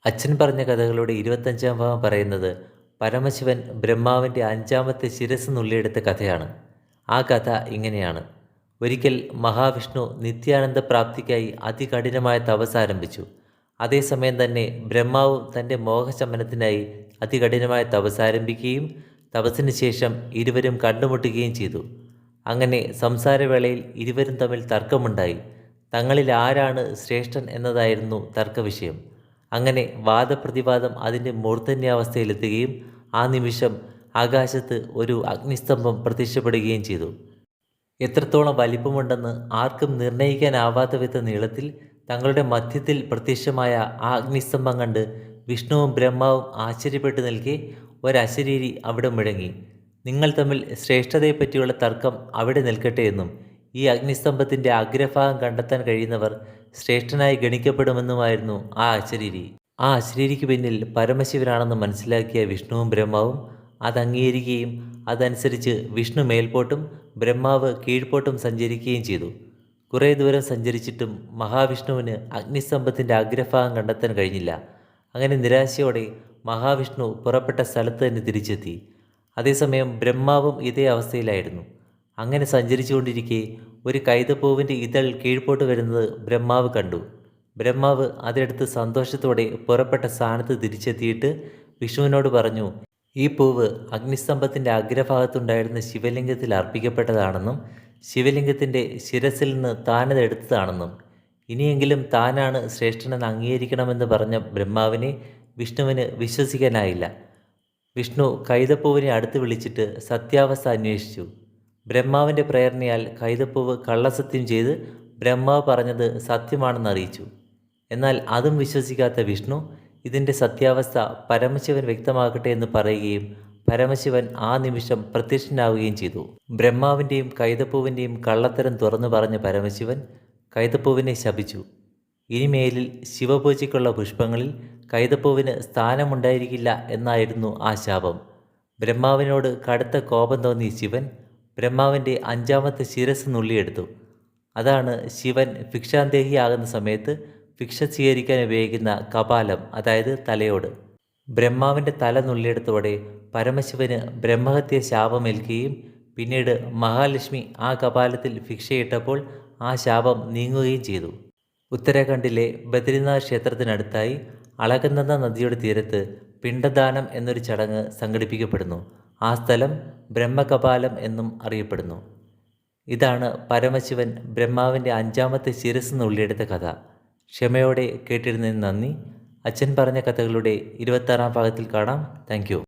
അച്ഛൻ പറഞ്ഞ കഥകളുടെ 25-ാം ഭാഗം പറയുന്നത് പരമശിവൻ ബ്രഹ്മാവിൻ്റെ 5-ാമത്തെ ശിരസ് നുള്ളിയെടുത്ത കഥയാണ്. ആ കഥ ഇങ്ങനെയാണ്. ഒരിക്കൽ മഹാവിഷ്ണു നിത്യാനന്ദ പ്രാപ്തിക്കായി അതികഠിനമായ തപസ് ആരംഭിച്ചു. അതേസമയം തന്നെ ബ്രഹ്മാവും തൻ്റെ മോഹശമനത്തിനായി അതികഠിനമായ തപസ് ആരംഭിക്കുകയും തപസ്സിന് ശേഷം ഇരുവരും കണ്ടുമുട്ടുകയും ചെയ്തു. അങ്ങനെ സംസാരവേളയിൽ ഇരുവരും തമ്മിൽ തർക്കമുണ്ടായി. തങ്ങളിൽ ആരാണ് ശ്രേഷ്ഠൻ എന്നതായിരുന്നു തർക്കവിഷയം. അങ്ങനെ വാദപ്രതിവാദം അതിൻ്റെ മൂർധന്യാവസ്ഥയിലെത്തുകയും ആ നിമിഷം ആകാശത്ത് ഒരു അഗ്നിസ്തംഭം പ്രത്യക്ഷപ്പെടുകയും ചെയ്തു. എത്രത്തോളം വലിപ്പമുണ്ടെന്ന് ആർക്കും നിർണ്ണയിക്കാനാവാത്ത വിധ നീളത്തിൽ തങ്ങളുടെ മധ്യത്തിൽ പ്രത്യക്ഷമായ ആ അഗ്നിസ്തംഭം കണ്ട് വിഷ്ണുവും ബ്രഹ്മാവും ആശ്ചര്യപ്പെട്ടു നിൽക്കെ ഒരശരീരി അവിടെ മുഴങ്ങി, നിങ്ങൾ തമ്മിൽ ശ്രേഷ്ഠതയെപ്പറ്റിയുള്ള തർക്കം അവിടെ നിൽക്കട്ടെ എന്നും ഈ അഗ്നിസ്തംഭത്തിൻ്റെ അഗ്രഭാഗം കണ്ടെത്താൻ കഴിയുന്നവർ ശ്രേഷ്ഠനായി ഗണിക്കപ്പെടുമെന്നുമായിരുന്നു ആ അശരീരി. ആ അശരീരിക്ക് പിന്നിൽ പരമശിവനാണെന്ന് മനസ്സിലാക്കിയ വിഷ്ണുവും ബ്രഹ്മാവും അത് അംഗീകരിക്കുകയും അതനുസരിച്ച് വിഷ്ണു മേൽപോട്ടും ബ്രഹ്മാവ് കീഴ്പോട്ടും സഞ്ചരിക്കുകയും ചെയ്തു. കുറേ ദൂരം സഞ്ചരിച്ചിട്ടും മഹാവിഷ്ണുവിന് അഗ്നിസ്തംഭത്തിൻ്റെ അഗ്രഭാഗം കണ്ടെത്താൻ കഴിഞ്ഞില്ല. അങ്ങനെ നിരാശയോടെ മഹാവിഷ്ണു പുറപ്പെട്ട സ്ഥലത്ത് തന്നെ തിരിച്ചെത്തി. അതേസമയം ബ്രഹ്മാവും ഇതേ അവസ്ഥയിലായിരുന്നു. അങ്ങനെ സഞ്ചരിച്ചുകൊണ്ടിരിക്കെ ഒരു കൈതപ്പൂവിൻ്റെ ഇതൾ കീഴ്പോട്ട് വരുന്നത് ബ്രഹ്മാവ് കണ്ടു. ബ്രഹ്മാവ് അതെടുത്ത് സന്തോഷത്തോടെ പുറപ്പെട്ട സ്ഥാനത്ത് തിരിച്ചെത്തിയിട്ട് വിഷ്ണുവിനോട് പറഞ്ഞു, ഈ പൂവ് അഗ്നിസ്തംഭത്തിൻ്റെ അഗ്രഭാഗത്തുണ്ടായിരുന്ന ശിവലിംഗത്തിൽ അർപ്പിക്കപ്പെട്ടതാണെന്നും ശിവലിംഗത്തിൻ്റെ ശിരസിൽ നിന്ന് താനത് എടുത്തതാണെന്നും ഇനിയെങ്കിലും താനാണ് ശ്രേഷ്ഠനെന്ന് അംഗീകരിക്കണമെന്ന് പറഞ്ഞ ബ്രഹ്മാവിനെ വിഷ്ണുവിന് വിശ്വസിക്കാനായില്ല. വിഷ്ണു കൈതപ്പൂവിനെ അടുത്ത് വിളിച്ചിട്ട് സത്യാവസ്ഥ അന്വേഷിച്ചു. ബ്രഹ്മാവിൻ്റെ പ്രേരണയാൽ കൈതപ്പൂവ് കള്ളസത്യം ചെയ്ത് ബ്രഹ്മാവ് പറഞ്ഞത് സത്യമാണെന്ന് അറിയിച്ചു. എന്നാൽ അതും വിശ്വസിക്കാത്ത വിഷ്ണു ഇതിൻ്റെ സത്യാവസ്ഥ പരമശിവൻ വ്യക്തമാക്കട്ടെ എന്ന് പറയുകയും പരമശിവൻ ആ നിമിഷം പ്രത്യക്ഷനാവുകയും ചെയ്തു. ബ്രഹ്മാവിൻ്റെയും കൈതപ്പൂവിൻ്റെയും കള്ളത്തരം തുറന്നു പറഞ്ഞ പരമശിവൻ കൈതപ്പൂവിനെ ശപിച്ചു. ഇനിമേലിൽ ശിവപൂജയ്ക്കുള്ള പുഷ്പങ്ങളിൽ കൈതപ്പൂവിന് സ്ഥാനമുണ്ടായിരിക്കില്ല എന്നായിരുന്നു ആ ശാപം. ബ്രഹ്മാവിനോട് കടുത്ത കോപം തോന്നിയ ശിവൻ ബ്രഹ്മാവിൻ്റെ 5-ാമത്തെ ശിരസ് നുള്ളിയെടുത്തു. അതാണ് ശിവൻ ഭിക്ഷാന്തേഹിയാകുന്ന സമയത്ത് ഭിക്ഷ സ്വീകരിക്കാൻ ഉപയോഗിക്കുന്ന കപാലം, അതായത് തലയോട്. ബ്രഹ്മാവിൻ്റെ തല നുള്ളിയെടുത്തോടെ പരമശിവന് ബ്രഹ്മഹത്യ ശാപമേൽക്കുകയും പിന്നീട് മഹാലക്ഷ്മി ആ കപാലത്തിൽ ഭിക്ഷയിട്ടപ്പോൾ ആ ശാപം നീങ്ങുകയും ചെയ്തു. ഉത്തരാഖണ്ഡിലെ ബദ്രിനാഥ് ക്ഷേത്രത്തിനടുത്തായി അളകനന്ദ നദിയുടെ തീരത്ത് പിണ്ടദാനം എന്നൊരു ചടങ്ങ് സംഘടിപ്പിക്കപ്പെടുന്നു. ആ സ്ഥലം ബ്രഹ്മകപാലം എന്നും അറിയപ്പെടുന്നു. ഇതാണ് പരമശിവൻ ബ്രഹ്മാവിൻ്റെ 5-ാമത്തെ ശിരസ് നുള്ളിയെടുത്ത കഥ. ക്ഷമയോടെ കേട്ടിരുന്നതിന് നന്ദി. അച്ഛൻ പറഞ്ഞ കഥകളുടെ 26-ാം ഭാഗത്തിൽ കാണാം. Thank you.